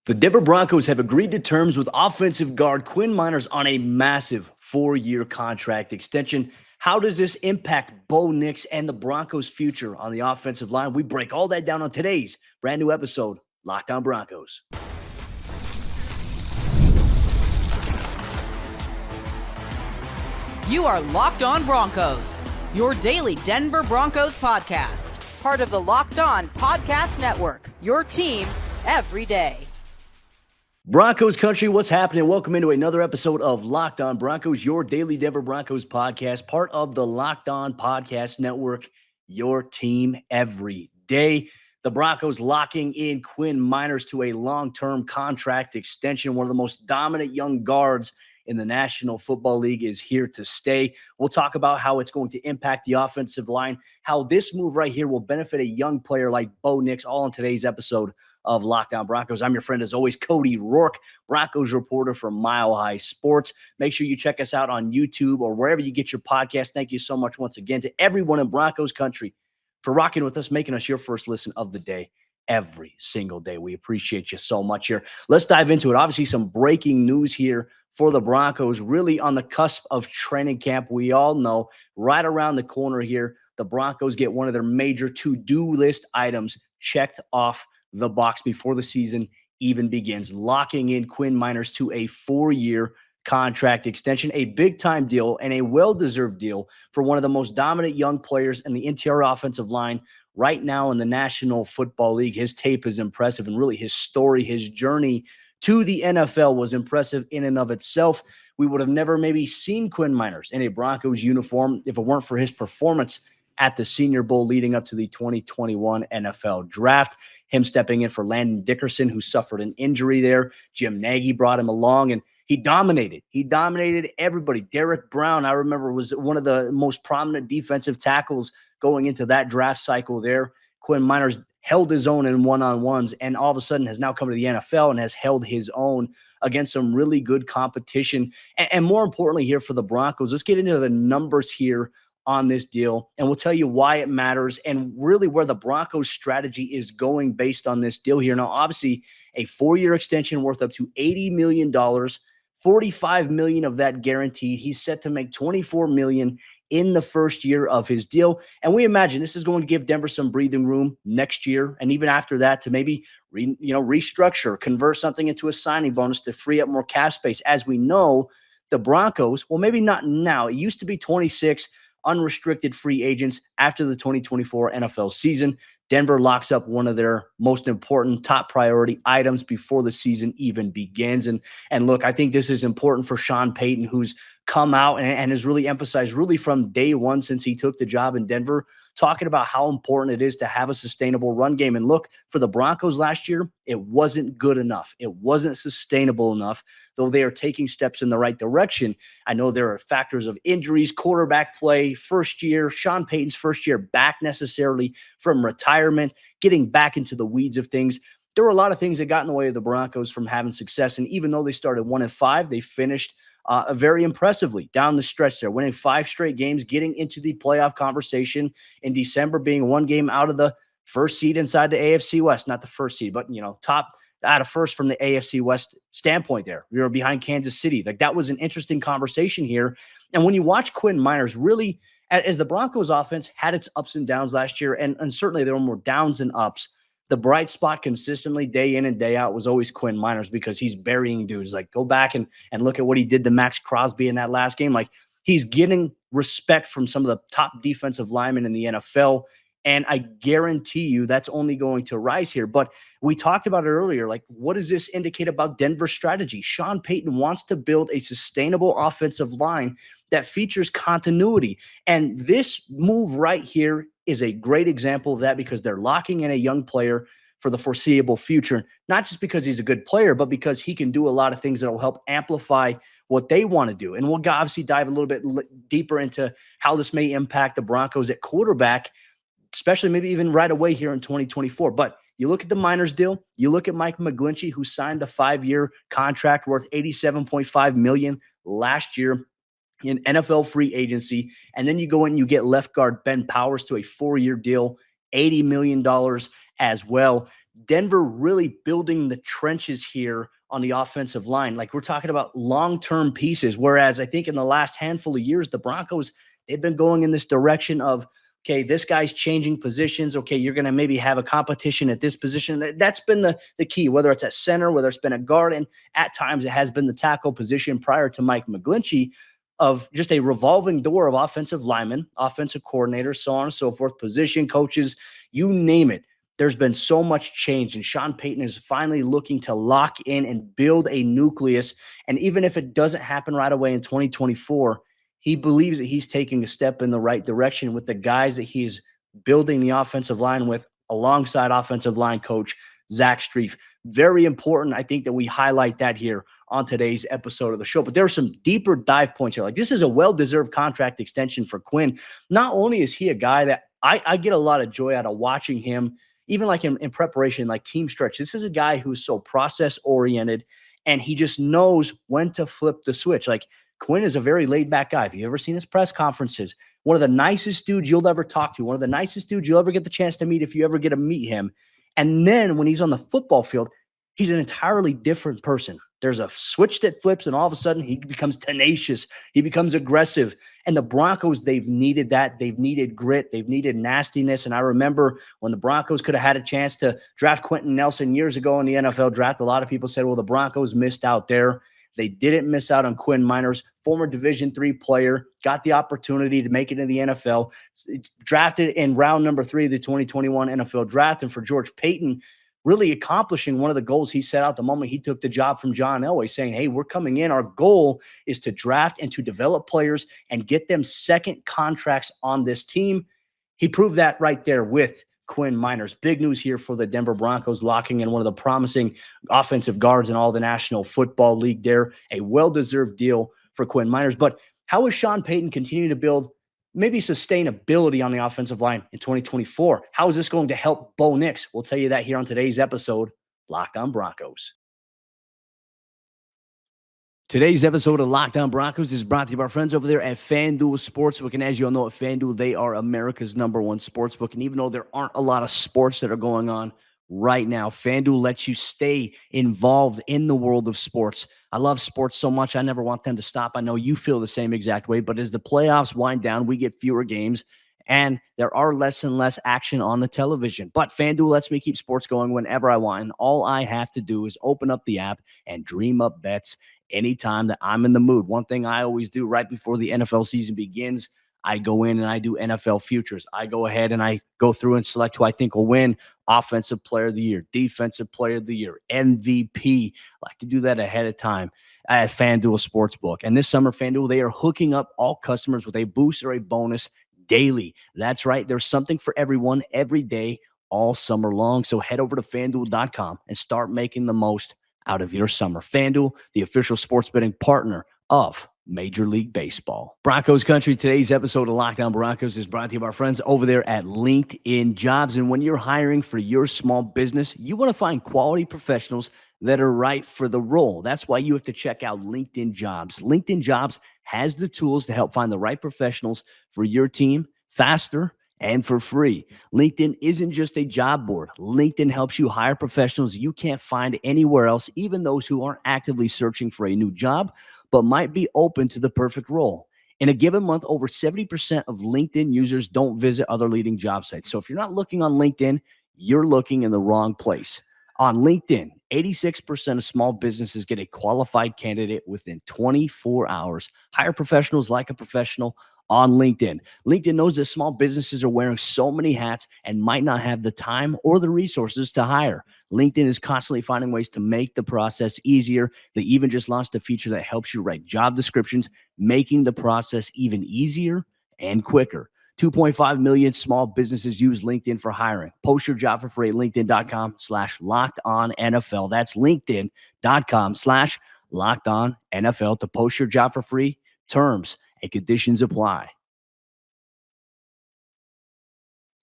The Denver Broncos have agreed to terms with offensive guard Quinn Meinerz on a massive 4-year contract extension. How does this impact Bo Nix and the Broncos' future on the offensive line? We break all that down on today's brand new episode, Locked On Broncos. You are Locked On Broncos, your daily Denver Broncos podcast. Part of the Locked On Podcast Network, your team every day. Broncos Country, what's happening? Welcome into another episode of Locked On Broncos, your daily Denver Broncos podcast, part of the Locked On Podcast Network, your team every day. The Broncos locking in Quinn Meinerz to a long-term contract extension. One of the most dominant young guards in the National Football League is here to stay. We'll talk about how it's going to impact the offensive line, how this move right here will benefit a young player like Bo Nix, all in today's episode of Locked On Broncos. I'm your friend, as always, Cody Roark, Broncos reporter from Mile High Sports. Make sure you check us out on YouTube or wherever you get your podcast. Thank you so much once again to everyone in Broncos Country for rocking with us, making us your first listen of the day every single day. We appreciate you so much here. Let's dive into it. Obviously, some breaking news here for the Broncos, really on the cusp of training camp. We all know right around the corner here, the Broncos get one of their major to-do list items checked off the box before the season even begins, locking in Quinn Meinerz to a 4-year contract extension, a big-time deal and a well-deserved deal for one of the most dominant young players in the interior offensive line right now in the National Football League. His tape is impressive, and really his story, his journey to the NFL was impressive in and of itself. We would have never maybe seen Quinn Meinerz in a Broncos uniform if it weren't for his performance at the Senior Bowl leading up to the 2021 NFL Draft. Him stepping in for Landon Dickerson, who suffered an injury there. Jim Nagy brought him along, and he dominated. He dominated everybody. Derek Brown, I remember, was one of the most prominent defensive tackles going into that draft cycle there. Quinn Meinerz held his own in one-on-ones and all of a sudden has now come to the NFL and has held his own against some really good competition. And more importantly here for the Broncos, let's get into the numbers here on this deal, and we'll tell you why it matters and really where the Broncos strategy is going based on this deal here. Now, obviously, a 4-year extension worth up to $80 million, $45 million of that guaranteed. He's set to make $24 million in the first year of his deal. And we imagine this is going to give Denver some breathing room next year, and even after that, to maybe restructure, convert something into a signing bonus to free up more cap space. As we know, the Broncos, well, maybe not now. It used to be 26 unrestricted free agents after the 2024 NFL season. Denver locks up one of their most important top priority items before the season even begins. And look, I think this is important for Sean Payton, who's come out and has really emphasized really from day one since he took the job in Denver, talking about how important it is to have a sustainable run game. And look, for the Broncos last year, it wasn't good enough. It wasn't sustainable enough, though they are taking steps in the right direction. I know there are factors of injuries, quarterback play, first year, Sean Payton's first year back necessarily from retirement, getting back into the weeds of things. There were a lot of things that got in the way of the Broncos from having success. And even though they started 1-5, they finished very impressively down the stretch there, winning 5 straight games, getting into the playoff conversation in December, being 1 game out of the first seed inside the AFC West, not the first seed, but, top out of first from the AFC West standpoint there. We were behind Kansas City. Like, that was an interesting conversation here. And when you watch Quinn Meinerz, really, as the Broncos offense had its ups and downs last year, and certainly there were more downs than ups, the bright spot consistently day in and day out was always Quinn Meinerz, because he's burying dudes. Like, go back and look at what he did to Max Crosby in that last game. Like, he's getting respect from some of the top defensive linemen in the NFL. And I guarantee you that's only going to rise here. But we talked about it earlier. Like, what does this indicate about Denver's strategy? Sean Payton wants to build a sustainable offensive line that features continuity. And this move right here is a great example of that, because they're locking in a young player for the foreseeable future, not just because he's a good player, but because he can do a lot of things that will help amplify what they want to do. And we'll obviously dive a little bit deeper into how this may impact the Broncos at quarterback, especially maybe even right away here in 2024. But you look at the Meinerz deal, you look at Mike McGlinchey, who signed a 5-year contract worth $87.5 million last year in NFL free agency. And then you go in and you get left guard Ben Powers to a 4-year deal, $80 million as well. Denver really building the trenches here on the offensive line. Like we're talking about long-term pieces. Whereas I think in the last handful of years, the Broncos, they've been going in this direction of, okay, this guy's changing positions. Okay, you're going to maybe have a competition at this position. That's been the key, whether it's at center, whether it's been a guard, and at times it has been the tackle position prior to Mike McGlinchey, of just a revolving door of offensive linemen, offensive coordinators, so on and so forth, position coaches, you name it. There's been so much change, and Sean Payton is finally looking to lock in and build a nucleus. And even if it doesn't happen right away in 2024, he believes that he's taking a step in the right direction with the guys that he's building the offensive line with alongside offensive line coach Zach Strief. Very important, I think, that we highlight that here on today's episode of the show. But there are some deeper dive points here. Like, this is a well-deserved contract extension for Quinn. Not only is he a guy that I get a lot of joy out of watching him, even like in preparation, like team stretch. This is a guy who's so process-oriented, and he just knows when to flip the switch. Like, Quinn is a very laid-back guy. If you've ever seen his press conferences, one of the nicest dudes you'll ever talk to, one of the nicest dudes you'll ever get the chance to meet if you ever get to meet him. And then when he's on the football field, he's an entirely different person. There's a switch that flips, and all of a sudden he becomes tenacious. He becomes aggressive. And the Broncos, they've needed that. They've needed grit. They've needed nastiness. And I remember when the Broncos could have had a chance to draft Quentin Nelson years ago in the NFL draft, a lot of people said, well, the Broncos missed out there. They didn't miss out on Quinn Meinerz, former Division III player, got the opportunity to make it in the NFL, drafted in round number 3 of the 2021 NFL draft. And for George Payton, really accomplishing one of the goals he set out the moment he took the job from John Elway, saying, hey, we're coming in. Our goal is to draft and to develop players and get them second contracts on this team. He proved that right there with Quinn Meinerz. Big news here for the Denver Broncos, locking in one of the promising offensive guards in all the National Football League there. A well-deserved deal for Quinn Meinerz. But how is Sean Payton continuing to build maybe sustainability on the offensive line in 2024? How is this going to help Bo Nix? We'll tell you that here on today's episode, Locked On Broncos. Today's episode of Locked On Broncos is brought to you by our friends over there at FanDuel Sportsbook. And as you all know, at FanDuel, they are America's #1 sportsbook. And even though there aren't a lot of sports that are going on right now, FanDuel lets you stay involved in the world of sports. I love sports so much, I never want them to stop. I know you feel the same exact way, but as the playoffs wind down, we get fewer games, and there are less and less action on the television. But FanDuel lets me keep sports going whenever I want, and all I have to do is open up the app and dream up bets anytime that I'm in the mood. One thing I always do right before the NFL season begins, I go in and I do NFL futures. I go ahead and I go through and select who I think will win Offensive Player of the Year, Defensive Player of the Year, MVP. I like to do that ahead of time at FanDuel Sportsbook. And this summer, FanDuel, they are hooking up all customers with a boost or a bonus daily. That's right. There's something for everyone every day, all summer long. So head over to FanDuel.com and start making the most out of your summer. FanDuel, the official sports betting partner of Major League Baseball. Broncos Country, today's episode of Locked On Broncos is brought to you by our friends over there at LinkedIn Jobs. And when you're hiring for your small business, you want to find quality professionals that are right for the role. That's why you have to check out LinkedIn Jobs. LinkedIn Jobs has the tools to help find the right professionals for your team faster and for free. LinkedIn isn't just a job board. LinkedIn helps you hire professionals you can't find anywhere else, even those who aren't actively searching for a new job, but might be open to the perfect role. In a given month, over 70% of LinkedIn users don't visit other leading job sites. So if you're not looking on LinkedIn, you're looking in the wrong place. On LinkedIn, 86% of small businesses get a qualified candidate within 24 hours. Hire professionals like a professional on LinkedIn. LinkedIn knows that small businesses are wearing so many hats and might not have the time or the resources to hire. LinkedIn is constantly finding ways to make the process easier. They even just launched a feature that helps you write job descriptions, making the process even easier and quicker. 2.5 million small businesses use LinkedIn for hiring. Post your job for free at LinkedIn.com/LockedOnNFL. That's LinkedIn.com/LockedOnNFL to post your job for free. Terms and conditions apply.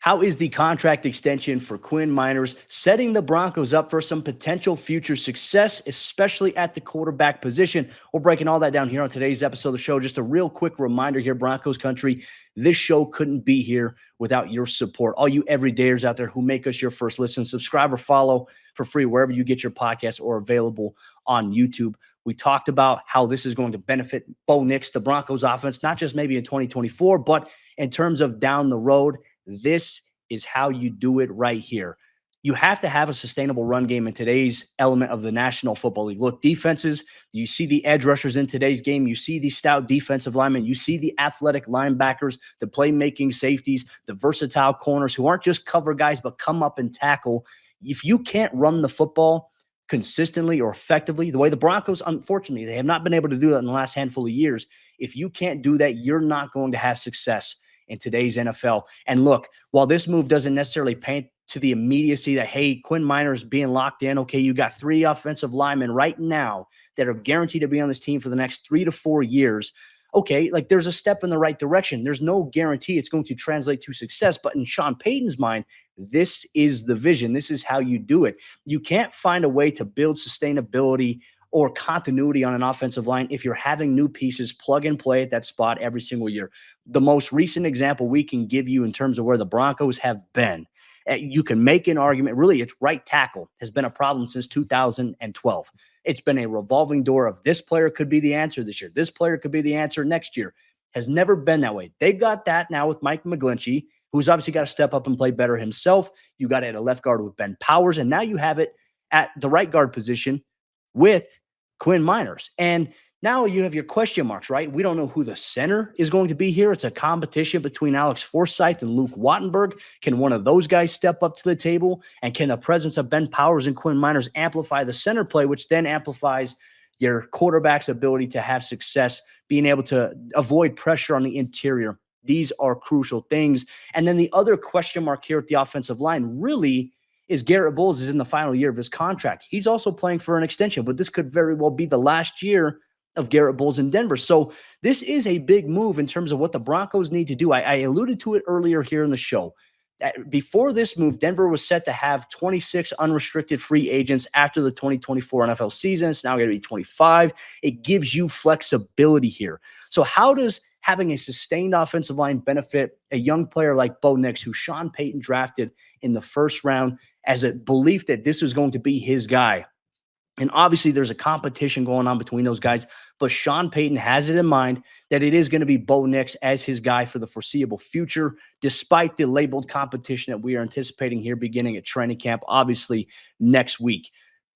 How is the contract extension for Quinn Meinerz setting the Broncos up for some potential future success, especially at the quarterback position? We're breaking all that down here on today's episode of the show. Just a real quick reminder here, Broncos Country, this show couldn't be here without your support. All you everydayers out there who make us your first listen, subscribe or follow for free wherever you get your podcasts or available on YouTube. We talked about how this is going to benefit Bo Nix, the Broncos offense, not just maybe in 2024, but in terms of down the road. This is how you do it right here. You have to have a sustainable run game in today's element of the National Football League. Look, defenses, you see the edge rushers in today's game. You see the stout defensive linemen. You see the athletic linebackers, the playmaking safeties, the versatile corners who aren't just cover guys, but come up and tackle. If you can't run the football consistently or effectively, the way the Broncos, unfortunately, they have not been able to do that in the last handful of years. If you can't do that, you're not going to have success in today's NFL. And look, while this move doesn't necessarily paint to the immediacy that, hey, Quinn Meinerz being locked in, okay, you got 3 offensive linemen right now that are guaranteed to be on this team for the next 3 to 4 years. Okay, like there's a step in the right direction. There's no guarantee it's going to translate to success. But in Sean Payton's mind, this is the vision. This is how you do it. You can't find a way to build sustainability or continuity on an offensive line if you're having new pieces plug and play at that spot every single year. The most recent example we can give you in terms of where the Broncos have been, you can make an argument, really, it's right tackle has been a problem since 2012. It's been a revolving door of this player could be the answer this year. This player could be the answer next year. Has never been that way. They've got that now with Mike McGlinchey, who's obviously got to step up and play better himself. You got it at a left guard with Ben Powers, and now you have it at the right guard position with Quinn Meinerz. And now you have your question marks, right? We don't know who the center is going to be here. It's a competition between Alex Forsythe and Luke Wattenberg. Can one of those guys step up to the table? And can the presence of Ben Powers and Quinn Meinerz amplify the center play, which then amplifies your quarterback's ability to have success, being able to avoid pressure on the interior? These are crucial things. And then the other question mark here at the offensive line really is Garrett Bowles is in the final year of his contract. He's also playing for an extension, but this could very well be the last year of Garrett Bowles in Denver. So this is a big move in terms of what the Broncos need to do. I alluded to it earlier here in the show. Before this move, Denver was set to have 26 unrestricted free agents after the 2024 NFL season. It's now going to be 25. It gives you flexibility here. So how does having a sustained offensive line benefit a young player like Bo Nix, who Sean Payton drafted in the first round as a belief that this was going to be his guy? And obviously there's a competition going on between those guys, but Sean Payton has it in mind that it is going to be Bo Nix as his guy for the foreseeable future, despite the labeled competition that we are anticipating here beginning at training camp, obviously next week.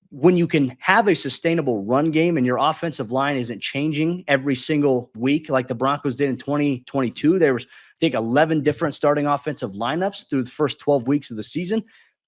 When you can have a sustainable run game and your offensive line isn't changing every single week like the Broncos did in 2022, there was, I think, 11 different starting offensive lineups through the first 12 weeks of the season.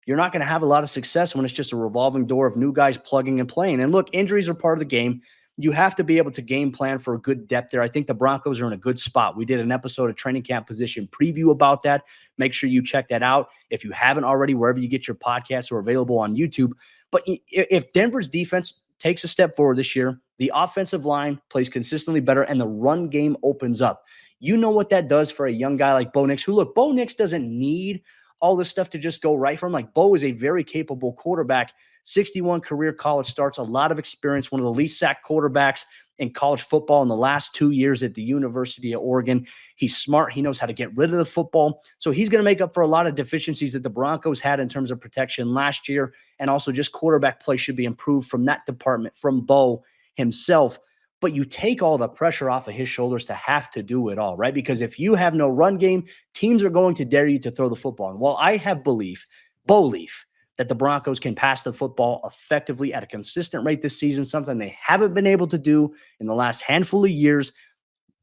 You're not going to have a lot of success when it's just a revolving door of new guys plugging and playing. And look, injuries are part of the game. You have to be able to game plan for a good depth there. I think the Broncos are in a good spot. We did an episode of Training Camp Position Preview about that. Make sure you check that out if you haven't already, wherever you get your podcasts or available on YouTube. But if Denver's defense takes a step forward this year, the offensive line plays consistently better, and the run game opens up. You know what that does for a young guy like Bo Nix, who, look, Bo Nix doesn't need all this stuff to just go right for him. Like, Bo is a very capable quarterback, 61 career college starts, a lot of experience, one of the least sacked quarterbacks in college football in the last 2 years at the University of Oregon. He's smart. He knows how to get rid of the football. So he's going to make up for a lot of deficiencies that the Broncos had in terms of protection last year. And also just quarterback play should be improved from that department, from Bo himself. But you take all the pressure off of his shoulders to have to do it all, right? Because if you have no run game, teams are going to dare you to throw the football. And while I have belief that the Broncos can pass the football effectively at a consistent rate this season, something they haven't been able to do in the last handful of years,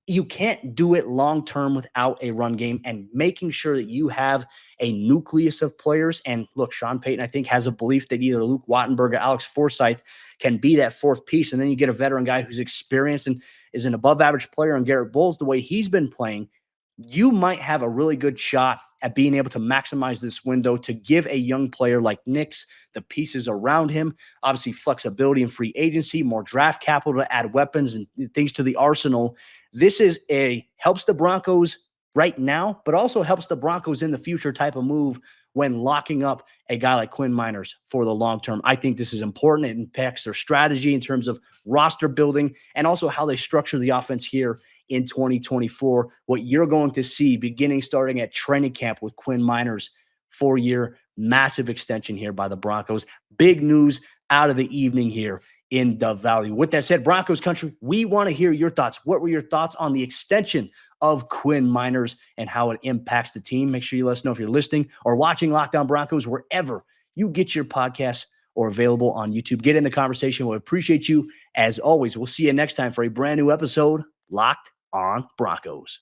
you can't do it long-term without a run game and making sure that you have a nucleus of players. And look, Sean Payton, I think, has a belief that either Luke Wattenberg or Alex Forsythe can be that fourth piece. And then you get a veteran guy who's experienced and is an above-average player on Garrett Bowles the way he's been playing. You might have a really good shot at being able to maximize this window to give a young player like Nix the pieces around him, obviously flexibility and free agency, more draft capital to add weapons and things to the arsenal. This is helps the Broncos right now, but also helps the Broncos in the future type of move when locking up a guy like Quinn Meinerz for the long term. I think this is important. It impacts their strategy in terms of roster building and also how they structure the offense here in 2024. What you're going to see starting at training camp with Quinn Meinerz, 4-year massive extension here by the Broncos. Big news out of the evening here in the Valley. With that said, Broncos Country, we want to hear your thoughts. What were your thoughts on the extension of Quinn Meinerz and how it impacts the team? Make sure you let us know if you're listening or watching Locked On Broncos wherever you get your podcasts or available on YouTube. Get in the conversation. We appreciate you as always. We'll see you next time for a brand new episode, Locked On Broncos.